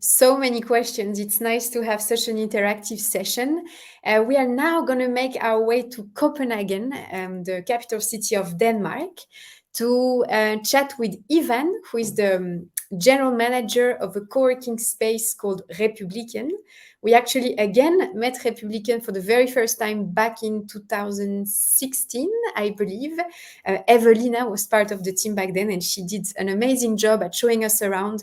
so many questions. It's nice to have such an interactive session. We are now going to make our way to Copenhagen, the capital city of Denmark, to chat with Ivan, who is the general manager of a co-working space called Republikken. We actually again met Republikken for the very first time back in 2016, I believe. Evelina was part of the team back then, and she did an amazing job at showing us around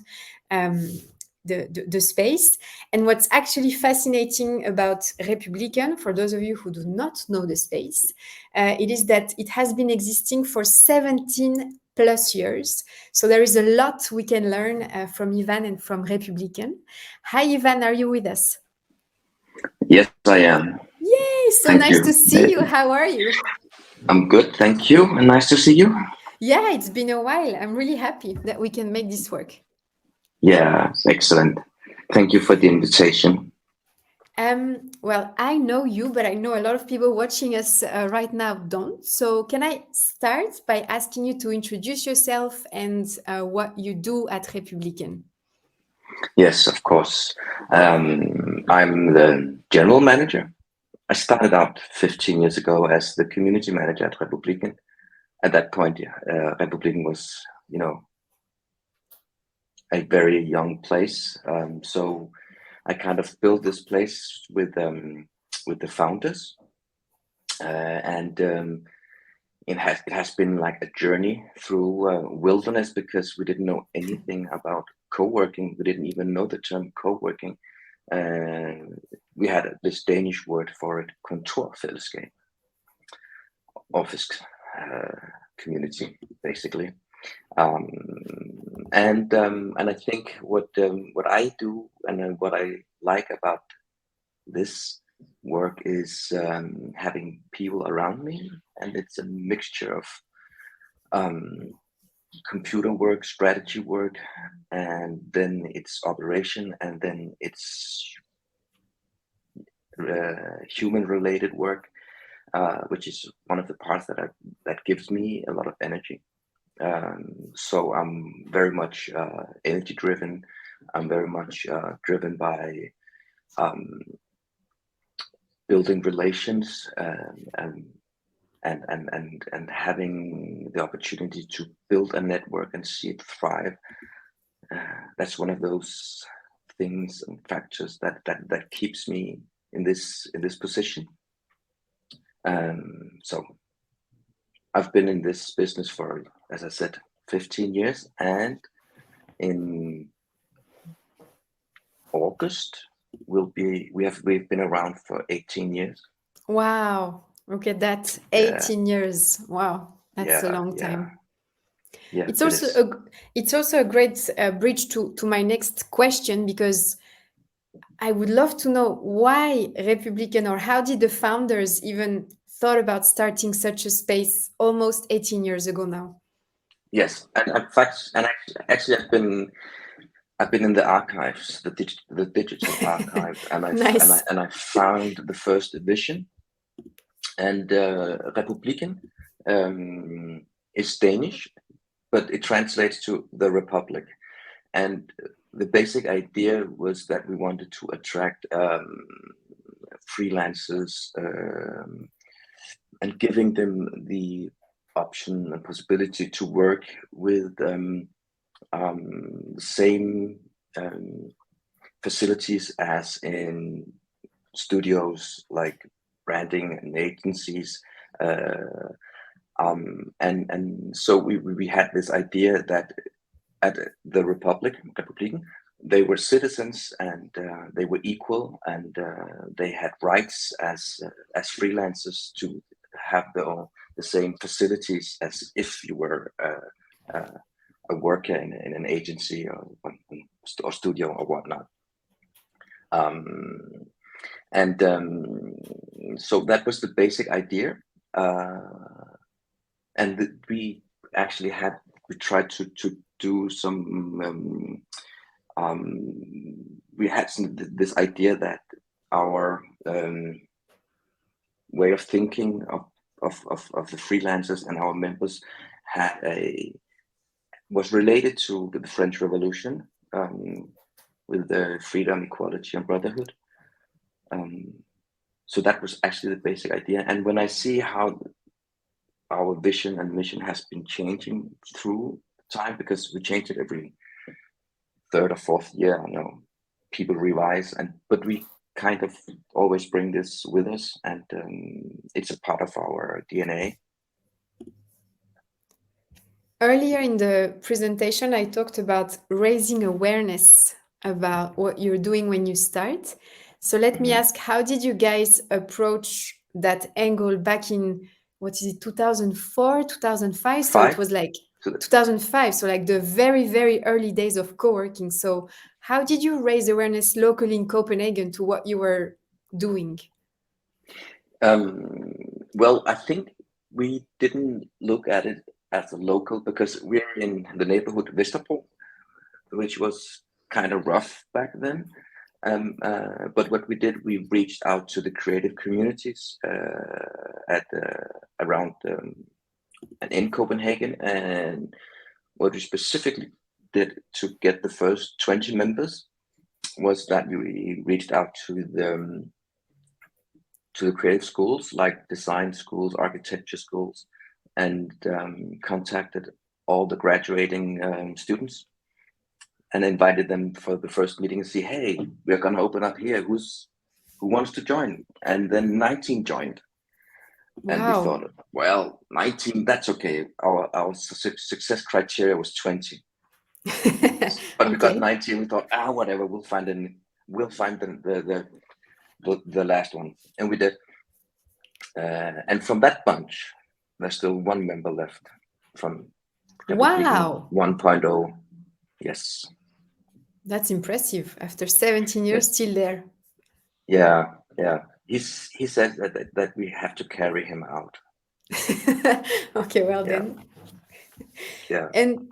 the space. And what's actually fascinating about Republikken, for those of you who do not know the space, it is that it has been existing for 17 plus years. So there is a lot we can learn from Ivan and from Republikken. Hi, Ivan, are you with us? Yes, I am. Yay, so Thank nice you. to see you. How are you? I'm good, thank you, and nice to see you. Yeah, it's been a while. I'm really happy that we can make this work. Yeah, excellent. Thank you for the invitation. Well, I know you, but I know a lot of people watching us right now don't. So can I start by asking you to introduce yourself and what you do at Republikken? Yes, of course. I'm the general manager. I started out 15 years ago as the community manager at Republikken. At that point, Republikken was, a very young place. So I kind of built this place with the founders, and it has been like a journey through wilderness, because we didn't know anything about co-working. We didn't even know the term co-working. We had this Danish word for it, kontorfællesskab, office community, basically. And I think what I do and what I like about this work is having people around me, and it's a mixture of computer work, strategy work, and then it's operation, and then it's human related work, which is one of the parts that gives me a lot of energy. So I'm very much energy driven. I'm very much driven by building relations and having the opportunity to build a network and see it thrive. That's one of those things and factors that keeps me in this position. So I've been in this business for, as I said, 15 years, and in August we've been around for 18 years. Wow, look at that, 18 years. Wow, that's a long time. Yeah, it's also a great bridge to my next question, because I would love to know why Republikken, or how did the founders even thought about starting such a space almost 18 years ago now? Yes, and in fact, actually, I've been in the archives, the digital archive, and Nice. I found the first edition. And Republikken is Danish, but it translates to the Republic. And the basic idea was that we wanted to attract freelancers and giving them the option and possibility to work with the same facilities as in studios, like branding and agencies. And so we had this idea that at the Republikken, they were citizens, and they were equal, and they had rights as freelancers to have the same facilities as if you were a worker in an agency or studio or whatnot. So that was the basic idea, and we tried to do some. We had this idea that our way of thinking of the freelancers and our members was related to the French Revolution, with freedom, equality, and brotherhood. So that was actually the basic idea. And when I see how our vision and mission has been changing through time, because we change it every third or fourth year, I know people revise, but we kind of always bring this with us, and it's a part of our DNA. Earlier in the presentation, I talked about raising awareness about what you're doing when you start. So let me ask, how did you guys approach that angle back in, what is it, 2004, 2005? So it was like 2005, so like the very, very early days of co-working. So how did you raise awareness locally in Copenhagen to what you were doing? Well, I think we didn't look at it as a local, because we're in the neighborhood Vesterbro, which was kind of rough back then. But what we did, we reached out to the creative communities around in Copenhagen, and what we specifically did to get the first 20 members was that we reached out to the creative schools, like design schools, architecture schools, and contacted all the graduating students and invited them for the first meeting and say, hey, we're going to open up here. Who wants to join? And then 19 joined. Wow. And we thought, well, 19, that's okay. Our success criteria was 20. But we got 19. We thought, whatever, we'll find the last one. And we did. And from that bunch, there's still one member left from Wow 1.0. Yes. That's impressive. After 17 years, still there. Yeah. He says that we have to carry him out. Okay, well then. Yeah. And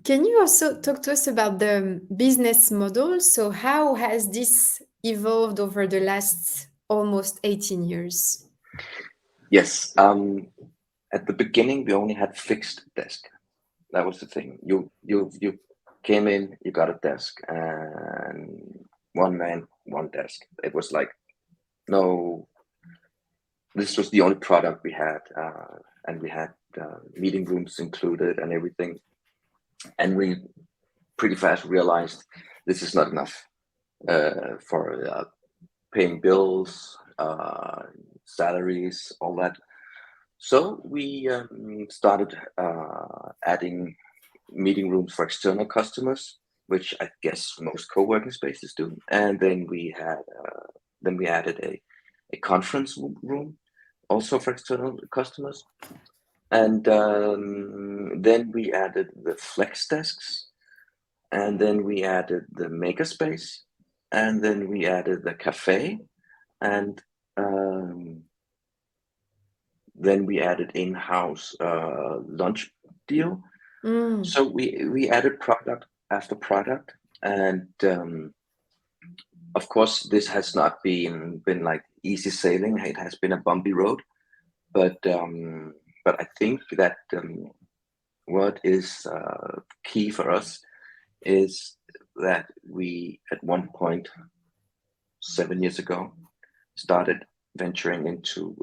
can you also talk to us about the business model? So how has this evolved over the last almost 18 years? Yes. At the beginning, we only had fixed desk. That was the thing. You came in, you got a desk, and one man, one desk. It was like, no, this was the only product we had, and we had meeting rooms included and everything. And we pretty fast realized this is not enough for paying bills, salaries, all that. So we started adding meeting rooms for external customers, which I guess most co-working spaces do. And then we added a conference room also for external customers. And then we added the flex desks, and then we added the makerspace, and then we added the cafe, and then we added in-house lunch deal. So we added product after product, and of course this has not been like easy sailing. It has been a bumpy road, but I think that what is key for us is that we at one point 7 years ago started venturing into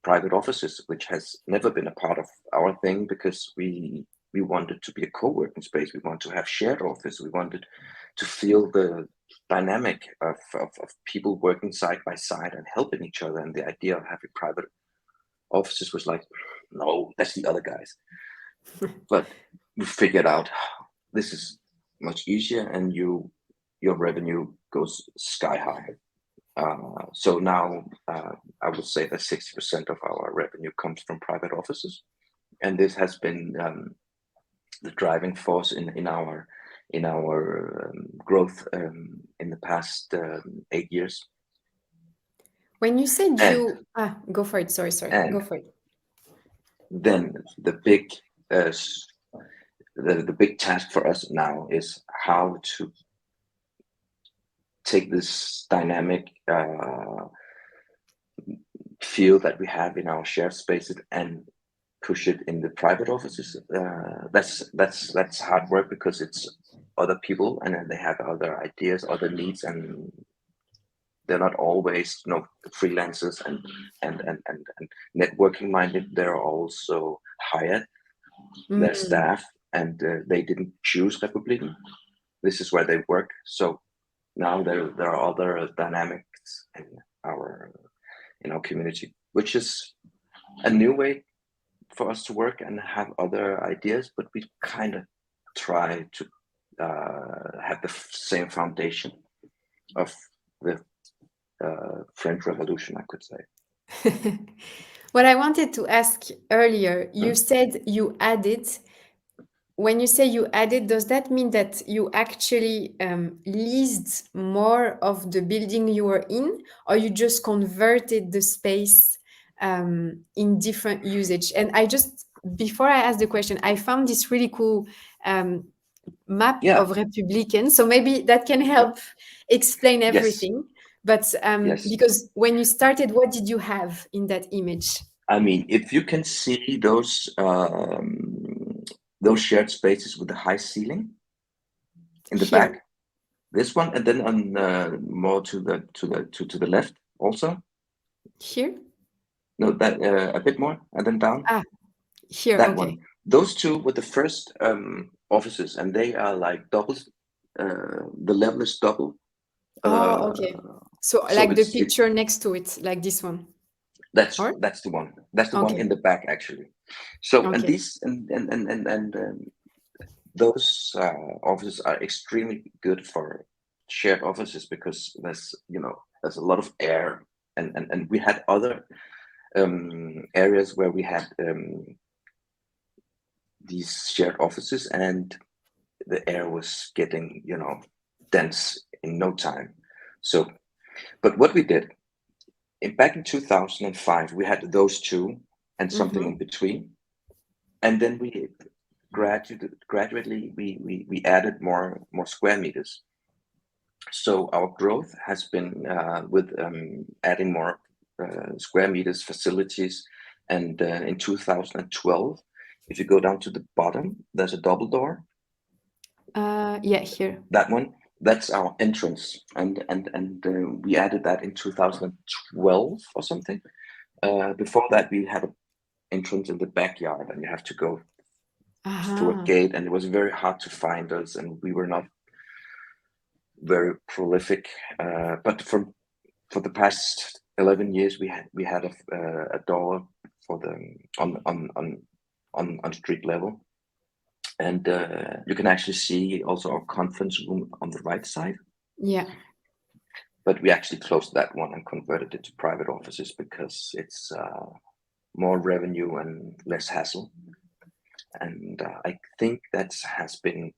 private offices, which has never been a part of our thing, because we wanted to be a co-working space. We want to have shared office. We wanted to feel the dynamic of people working side by side and helping each other. And the idea of having private offices was like, no, that's the other guys. But we figured out this is much easier, and your revenue goes sky high. So now I would say that 60% of our revenue comes from private offices, and this has been the driving force in our growth in the past 8 years. When you said go for it. Sorry. Go for it. Then the big the big task for us now is how to take this dynamic feel that we have in our shared spaces and push it in the private offices. That's hard work, because other people, and then they have other ideas, other needs, and they're not always, freelancers and networking minded. They're also hired, their staff, and they didn't choose Republikken. This is where they work. So now there are other dynamics in our community, which is a new way for us to work and have other ideas, but we kind of try to have the same foundation of the French Revolution, I could say. What I wanted to ask earlier, you said you added. When you say you added, does that mean that you actually leased more of the building you were in, or you just converted the space in different usage? And before I ask the question, I found this really cool map of Republikken. So maybe that can help explain everything. But because when you started, what did you have in that image? I mean, if you can see those shared spaces with the high ceiling in the back, this one, and then on more to the left also. Here? No, that a bit more, and then down. Here. That okay. one. Those two were the first offices, and they are like doubles. The level is double. Okay. So like the picture next to it, like this one. That's the one. That's the one in the back, actually. So and these and those offices are extremely good for shared offices because there's a lot of air, and we had other areas where we had these shared offices, and the air was getting dense in no time. So, but what we did back in 2005, we had those two and something in between, and then we gradually we added more square meters. So our growth has been with adding more square meters, facilities, and in 2012, if you go down to the bottom, there's a double door. Here. That one. That's our entrance, and we added that in 2012 or something. Before that, we had an entrance in the backyard, and you have to go through a gate, and it was very hard to find us, and we were not very prolific. But for the past 11 years, we had a door for the on street level. And you can actually see also our conference room on the right side. Yeah. But we actually closed that one and converted it to private offices because it's more revenue and less hassle. And I think that has been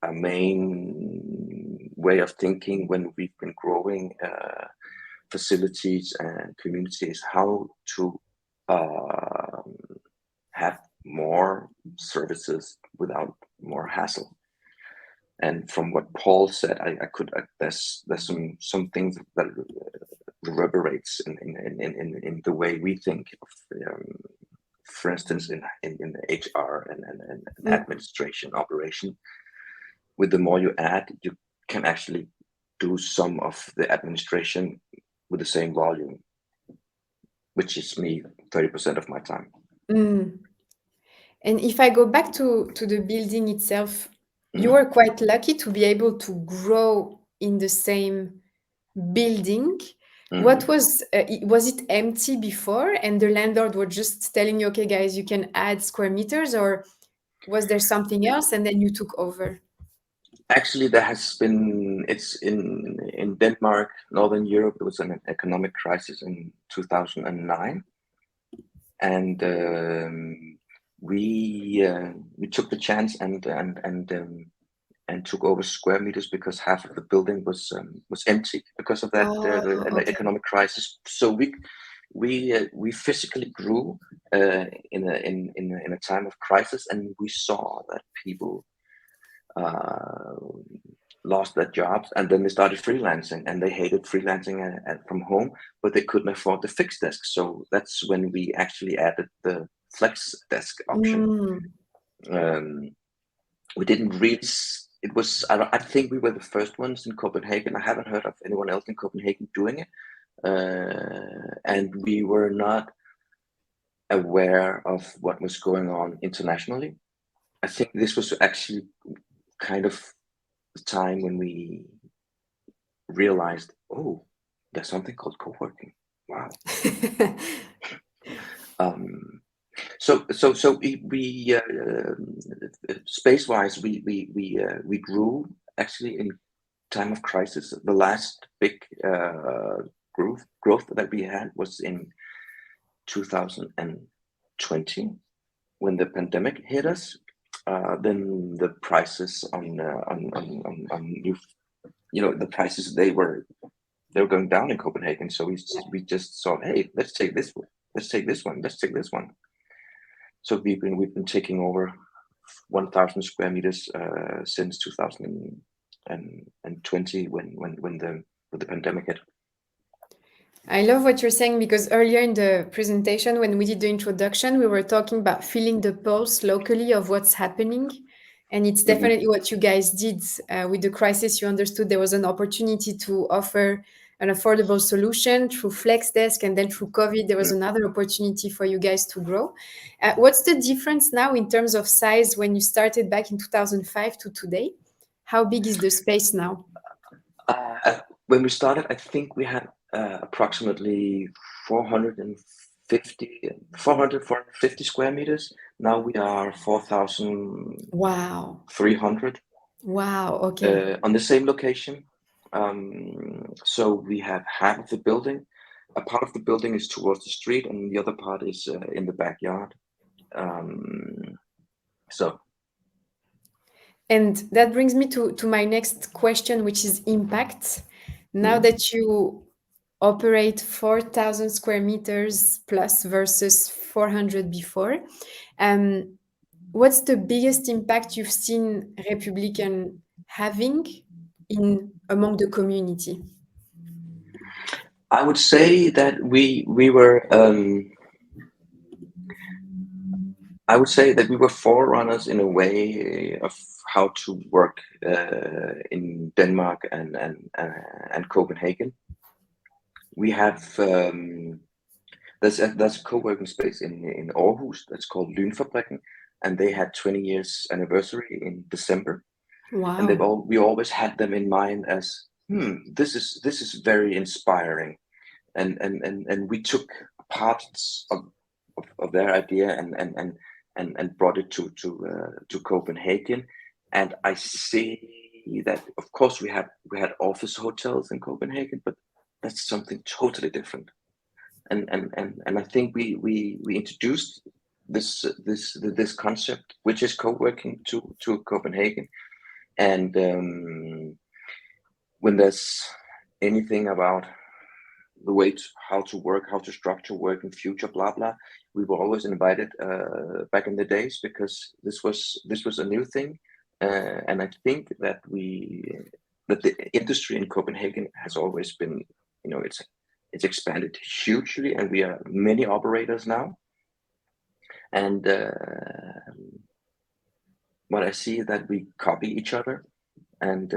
a main way of thinking when we've been growing facilities and communities, how to have more services without more hassle. And from what Paul said, I could there's some things that reverberates in the way we think of, for instance, in the HR and administration operation. With the more you add, you can actually do some of the administration with the same volume, which is me 30% of my time. And if I go back to the building itself, you were quite lucky to be able to grow in the same building. What was it empty before, and the landlord was just telling you, okay, guys, you can add square meters, or was there something else and then you took over? Actually, there has been, it's in Denmark, Northern Europe, there was an economic crisis in 2009. And we took the chance and took over square meters because half of the building was empty because of that economic crisis. So we physically grew in a time of crisis, and we saw that people lost their jobs, and then they started freelancing, and they hated freelancing from home, but they couldn't afford the fixed desk. So that's when we actually added the flex desk option. We didn't really it was, I think we were the first ones in Copenhagen. I haven't heard of anyone else in Copenhagen doing it. And we were not aware of what was going on internationally. I think this was actually kind of the time when we realized, oh, there's something called co-working. Wow. So we space-wise we grew actually in time of crisis. The last big growth that we had was in 2020 when the pandemic hit us. Then the prices on new, the prices they were going down in Copenhagen. So we just thought, hey, let's take this one. Let's take this one. Let's take this one. So we've been taking over 1,000 square meters since 2020 when the pandemic hit. I love what you're saying, because earlier in the presentation, when we did the introduction, we were talking about feeling the pulse locally of what's happening. And it's definitely what you guys did with the crisis. You understood there was an opportunity to offer an affordable solution through FlexDesk, and then through COVID, there was another opportunity for you guys to grow. What's the difference now in terms of size when you started back in 2005 to today? How big is the space now? When we started, I think we had approximately 450 square meters. Now we are 4,000. Wow. 300. Wow. Okay. On the same location. So we have half of the building. A part of the building is towards the street, and the other part is in the backyard. And that brings me to my next question, which is impact. Now that you operate 4,000 square meters plus versus 400 before, what's the biggest impact you've seen Republikken having among the community? I would say that we were forerunners in a way of how to work in Denmark and Copenhagen. We have there's a co-working space in Aarhus that's called Republikken, and they had 20 years anniversary in December. Wow. And we always had them in mind as this is very inspiring, and we took parts of their idea and brought it to Copenhagen. And I see that, of course, we had office hotels in Copenhagen, but that's something totally different. And I think we introduced this concept, which is co-working, to Copenhagen. And when there's anything about the way how to work, how to structure work in future, blah blah, we were always invited back in the days, because this was a new thing, and I think that the industry in Copenhagen has always been, it's expanded hugely, and we are many operators now. And what I see is that we copy each other, and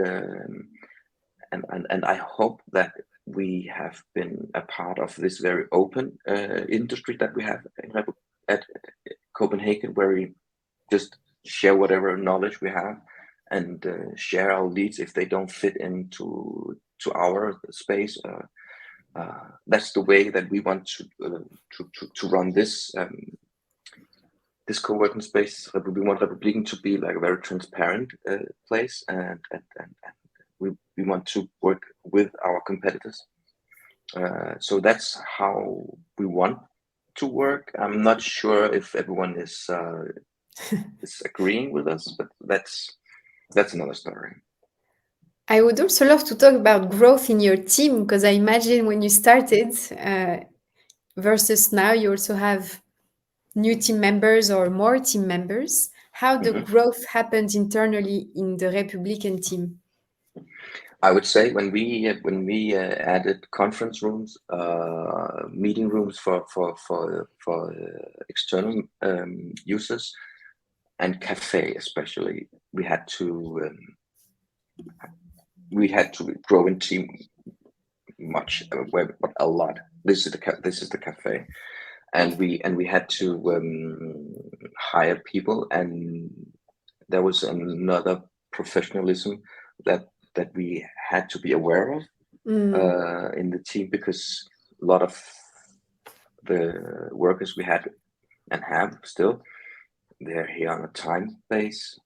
I hope that we have been a part of this very open industry that we have at Copenhagen, where we just share whatever knowledge we have and share our leads if they don't fit into our space. That's the way that we want to run this co-working space. We want Republikken to be like a very transparent place, and we want to work with our competitors. So that's how we want to work. I'm not sure if everyone is agreeing with us, but that's another story. I would also love to talk about growth in your team, because I imagine when you started versus now, you also have new team members or more team members. How the growth happened internally in the Republikken team? I would say when we added conference rooms, meeting rooms for external users, and cafe especially, we had to we had to grow in team much, a lot. This is the cafe, and we had to hire people, and there was another professionalism that we had to be aware of in the team, because a lot of the workers we had and have still, they're here on a time base.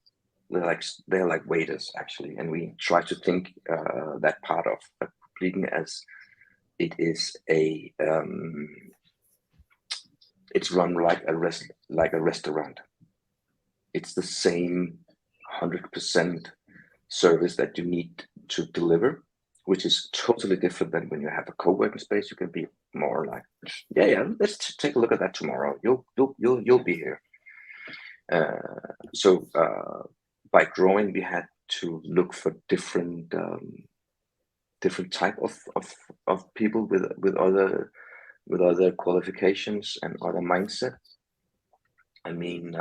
They're like waiters actually, and we try to think that part of Republikken as it is it's run like a restaurant. It's the same 100% service that you need to deliver, which is totally different than when you have a co-working space. You can be more like, yeah, let's take a look at that tomorrow. You'll be here. So by growing, we had to look for different type of people with other qualifications and other mindset. I mean,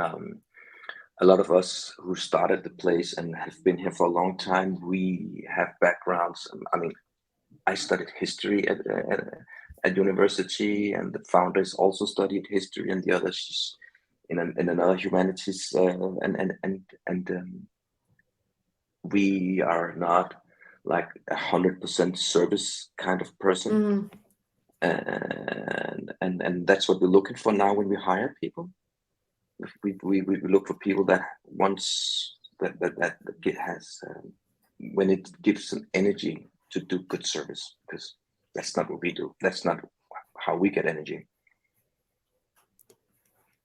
a lot of us who started the place and have been here for a long time, we have backgrounds. I mean, I studied history at university, and the founders also studied history, and the others in another humanities, and we are not like 100% service kind of person, and that's what we're looking for now when we hire people. We look for people that once that has when it gives them energy to do good service, because that's not what we do. That's not how we get energy.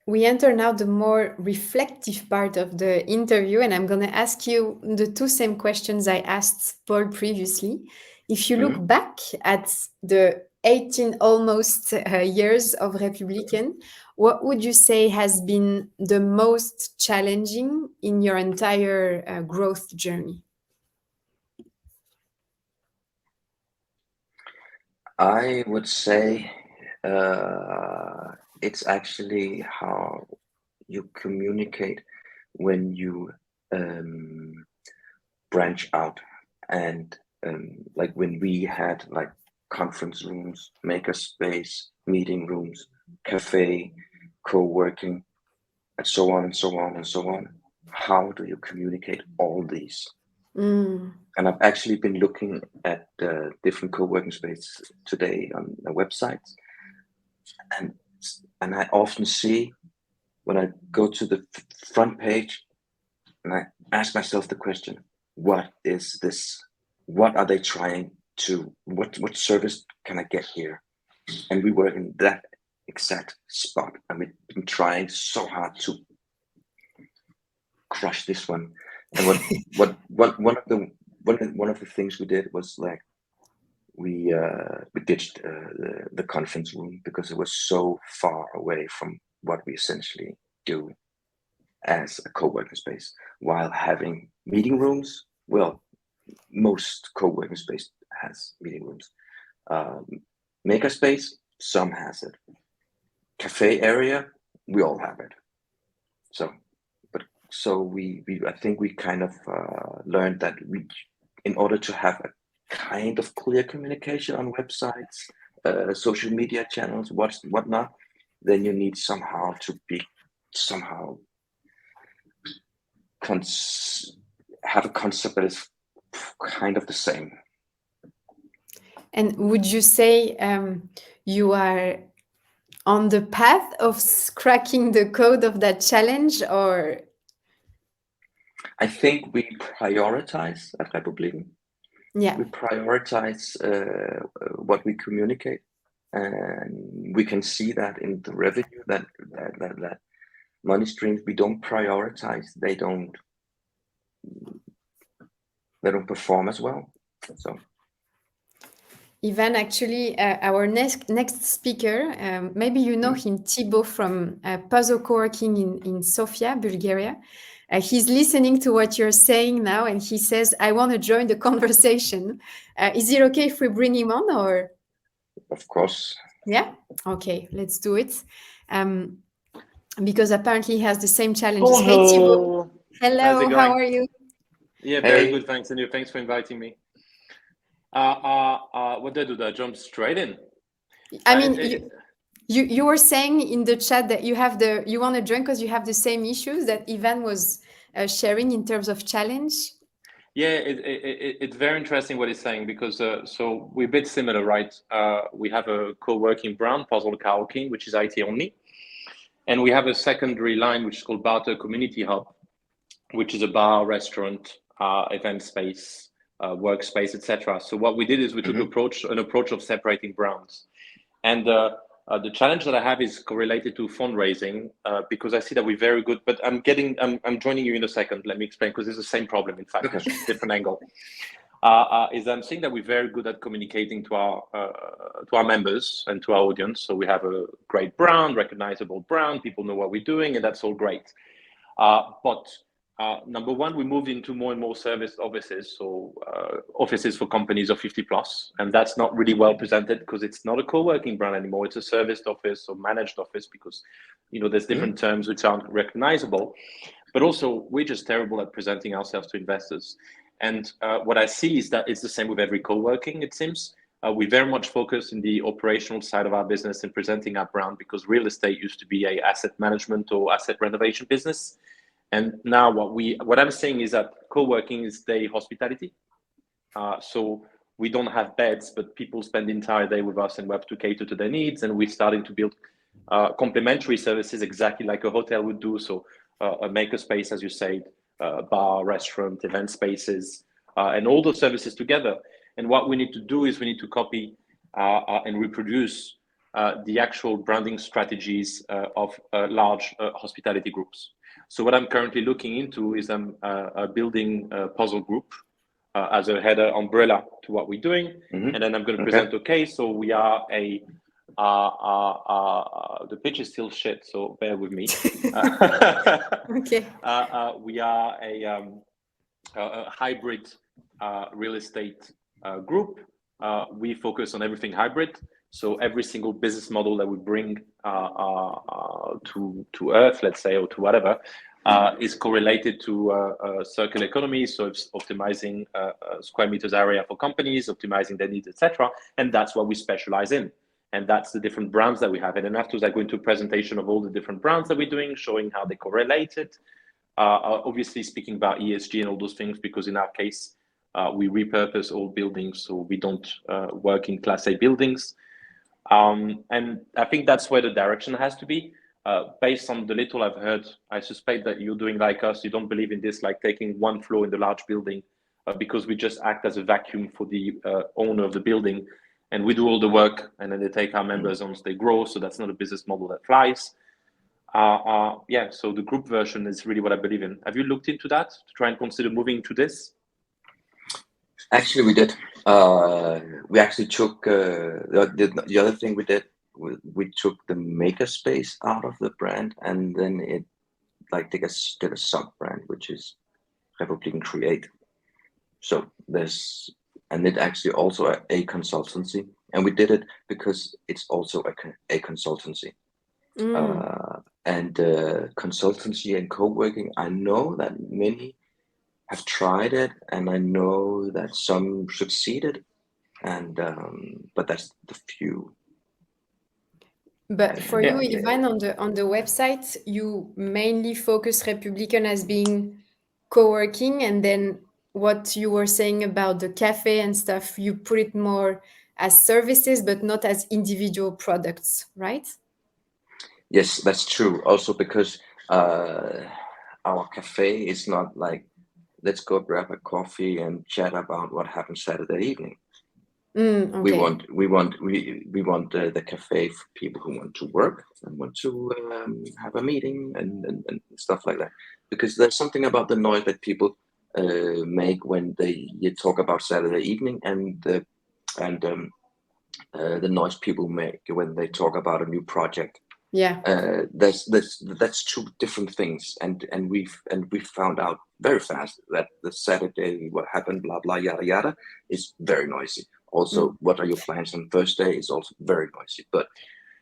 We enter now the more reflective part of the interview, and I'm going to ask you the two same questions I asked Paul previously. If you look back at the 18 almost years of Republikken, what would you say has been the most challenging in your entire growth journey? I would say it's actually how you communicate when you branch out, and like when we had like conference rooms, makerspace, meeting rooms, cafe, co-working, and so on and so on and so on. How do you communicate all these? And I've actually been looking at different co-working spaces today on the websites, and I often see, when I go to the front page and I ask myself the question, what is this? What are they trying to, what service can I get here? And we were in that exact spot. I mean, been trying so hard to crush this one. And one of the things we did was like, we ditched the conference room, because it was so far away from what we essentially do as a co-working space, while having meeting rooms. Well, most co-working space has meeting rooms. Makerspace, some has it. Cafe area, we all have it. So we I think we kind of learned that in order to have a kind of clear communication on websites, social media channels, whatnot, then you need somehow to be have a concept that is kind of the same. And would you say you are on the path of cracking the code of that challenge, or? I think we prioritize at Republikken. Yeah. We prioritize what we communicate, and we can see that in the revenue that money streams we don't prioritize, they don't perform as well. So Ivan, actually, our next speaker, maybe you know him, Thibaut from Puzzle Coworking in Sofia, Bulgaria. He's listening to what you're saying now, and he says, I want to join the conversation. Is it okay if we bring him on, or? Of course. Yeah? Okay, let's do it. Because apparently he has the same challenges. Hey, Thibaut. Hello, how are you? Yeah, very Hey. good. Thanks, and you. Thanks for inviting me. What did I do? Did I jump straight in? I mean, you were saying in the chat that you want to join because you have the same issues that Ivan was sharing in terms of challenge. Yeah, it's very interesting what he's saying because so we're a bit similar, right? We have a co-working brand, Puzzle Coworking, which is IT only, and we have a secondary line which is called Barter Community Hub, which is a bar, restaurant, event space, workspace, etc. So what we did is we took an approach of separating brands, and the challenge that I have is correlated to fundraising because I see that we're very good. But I'm joining you in a second. Let me explain because it's the same problem. In fact, Okay. different angle. Is I'm seeing that we're very good at communicating to our members and to our audience. So we have a great brand, recognizable brand. People know what we're doing, and that's all great. But number one, we moved into more and more service offices, so offices for companies of 50 plus, and that's not really well presented because it's not a co-working brand anymore. It's a serviced office or managed office because, there's different terms which aren't recognizable. But also, we're just terrible at presenting ourselves to investors. And what I see is that it's the same with every co-working, it seems. We very much focus in the operational side of our business in presenting our brand because real estate used to be a asset management or asset renovation business. And now what I'm saying is that co-working is day hospitality. So we don't have beds, but people spend the entire day with us and we have to cater to their needs. And we're starting to build complementary services exactly like a hotel would do. So a makerspace, as you said, bar, restaurant, event spaces, and all those services together. And what we need to do is we need to copy and reproduce the actual branding strategies of large hospitality groups. So what I'm currently looking into is I'm building a puzzle group as a header umbrella to what we're doing. And then I'm going to present, so we are the pitch is still shit, so bear with me. Okay. We are a hybrid real estate group. We focus on everything hybrid. So every single business model that we bring to Earth, let's say, or to whatever, is correlated to circular economy. So it's optimizing square meters area for companies, optimizing their needs, etc. And that's what we specialize in. And that's the different brands that we have. And then afterwards, I go into a presentation of all the different brands that we're doing, showing how they correlated. Obviously speaking about ESG and all those things, because in our case, we repurpose all buildings, so we don't work in Class A buildings. And I think that's where the direction has to be. Based on the little I've heard, I suspect that you're doing like us. You don't believe in this, like taking one floor in the large building, because we just act as a vacuum for the owner of the building, and we do all the work, and then they take our members once they grow. So that's not a business model that flies. So the group version is really what I believe in. Have you looked into that to try and consider moving to this? Actually, we did. We actually took the other thing we did. We took the makerspace out of the brand, and then it did a sub brand, which is Republikken Create. So and it actually also a consultancy, and we did it because it's also a consultancy. And consultancy and co-working, I know that many have tried it, and I know that some succeeded, and but that's the few. But for you, Ivan, on the website, you mainly focus Republikken as being co-working, and then what you were saying about the cafe and stuff, you put it more as services, but not as individual products, right? Yes, that's true. Also because our cafe is not like, let's go grab a coffee and chat about what happened Saturday evening. Okay. We want the cafe for people who want to work and want to have a meeting and stuff like that. Because there's something about the noise that people make when you talk about Saturday evening, and the noise people make when they talk about a new project. Yeah. That's two different things, and we found out very fast that the Saturday, what happened, blah blah yada yada, is very noisy. Also, what are your plans on Thursday is also very noisy. But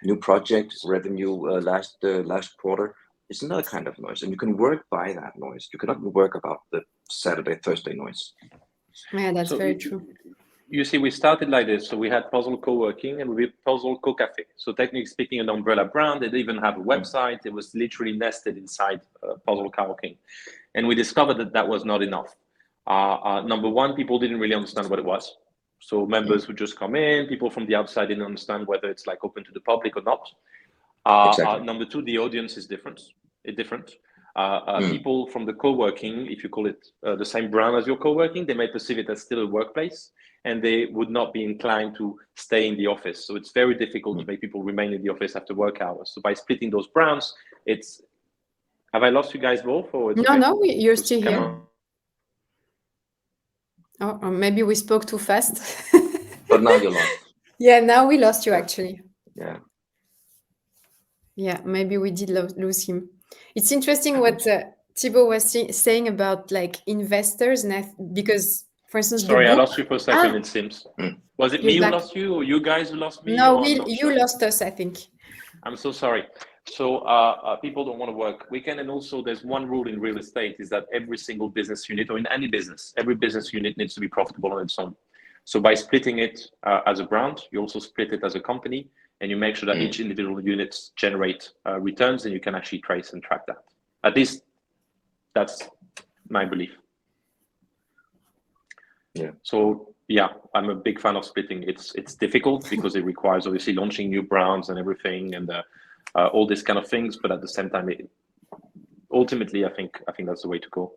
new project revenue last quarter is another kind of noise, and you can work by that noise. You cannot work about the Saturday, Thursday noise. Yeah, that's So very true. You see, we started like this. So we had Puzzle Coworking and we had Puzzle Co-Cafe. So technically speaking, an umbrella brand. They didn't even have a website. It was literally nested inside Puzzle Coworking. And we discovered that that was not enough. Number one, people didn't really understand what it was. So members would just come in. People from the outside didn't understand whether it's like open to the public or not. Exactly. Number two, the audience is different. People from the co-working, if you call it the same brand as your co-working, they may perceive it as still a workplace, and they would not be inclined to stay in the office. So it's very difficult to make people remain in the office after work hours. So by splitting those brands, it's... Have I lost you guys both? Or it's No, you're still here. Oh, or maybe we spoke too fast. But now you're lost. Yeah, now we lost you actually. Yeah. Yeah, maybe we did lose him. It's interesting what Thibaut was saying about like investors, and because, for instance, sorry, the book... I lost you for a second. It seems. Was it me who lost you, or you guys who lost me? No, you lost us, I think. I'm so sorry. So people don't want to work weekend, and also there's one rule in real estate is that every single business unit, or in any business, every business unit needs to be profitable on its own. So by splitting it as a brand, you also split it as a company, and you make sure that each individual units generate returns, and you can actually trace and track that. At least that's my belief. Yeah. So yeah, I'm a big fan of splitting. It's difficult because it requires obviously launching new brands and everything, and all these kind of things. But at the same time, ultimately, I think that's the way to go.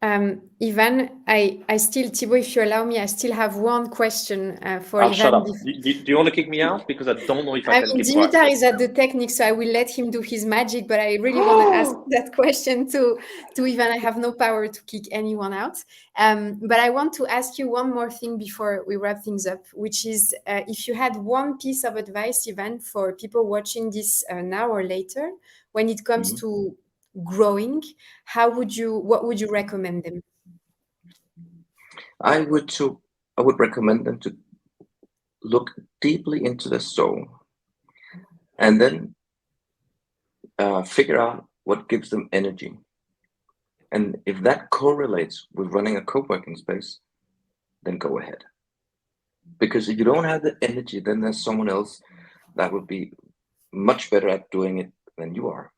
Ivan, I still, Thibaut, if you allow me, I still have one question for Ivan. Shut up. Do you want to kick me out? Because I don't know if I can keep quiet. Dimitar is at the technique, so I will let him do his magic, but I really want to ask that question to Ivan. I have no power to kick anyone out. But I want to ask you one more thing before we wrap things up, which is if you had one piece of advice, Ivan, for people watching this now or later, when it comes to growing, what would you recommend them? I would recommend them to look deeply into their soul, and then figure out what gives them energy. And if that correlates with running a co-working space, then go ahead. Because if you don't have the energy, then there's someone else that would be much better at doing it than you are.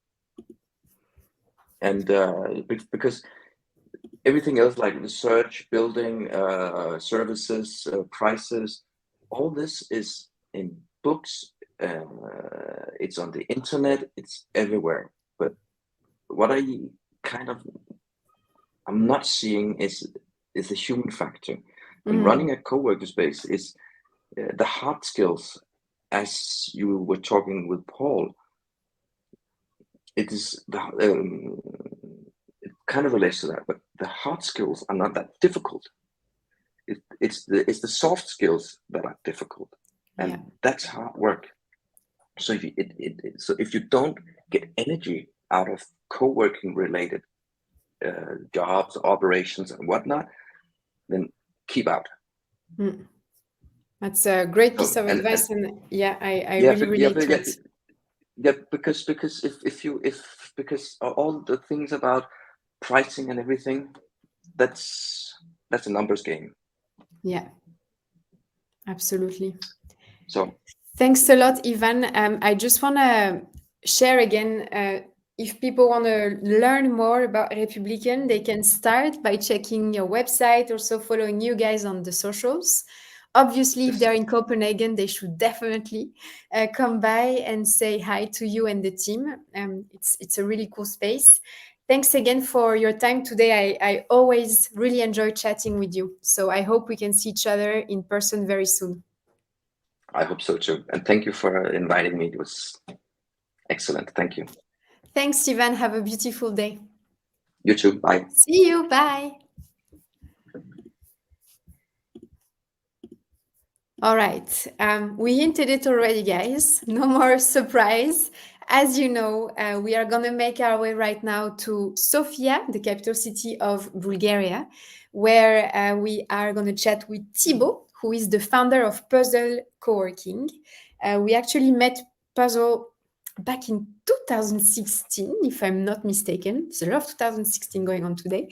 And because everything else, like research, building, services, prices, all this is in books, it's on the internet, it's everywhere. But what I'm not seeing is the human factor. And running a co-working space is the hard skills, as you were talking with Paul. It is it kind of relates to that, but the hard skills are not that difficult. It's the soft skills that are difficult, and that's hard work. So if you don't get energy out of co-working related jobs, operations, and whatnot, then keep out. That's a great piece of advice, and I really relate to it. Yeah, because because all the things about pricing and everything, that's a numbers game. Yeah, absolutely. So thanks a lot, Ivan. I just want to share again, if people want to learn more about Republikken, they can start by checking your website, also following you guys on the socials. Obviously, if they're in Copenhagen, they should definitely come by and say hi to you and the team. It's a really cool space. Thanks again for your time today. I always really enjoy chatting with you. So I hope we can see each other in person very soon. I hope so too. And thank you for inviting me. It was excellent. Thank you. Thanks, Ivan. Have a beautiful day. You too. Bye. See you. Bye. All right. We hinted it already, guys. No more surprise. As you know, we are going to make our way right now to Sofia, the capital city of Bulgaria, where we are going to chat with Thibaut, who is the founder of Puzzle Coworking. We actually met Puzzle back in 2016, if I'm not mistaken. There's a lot of 2016 going on today.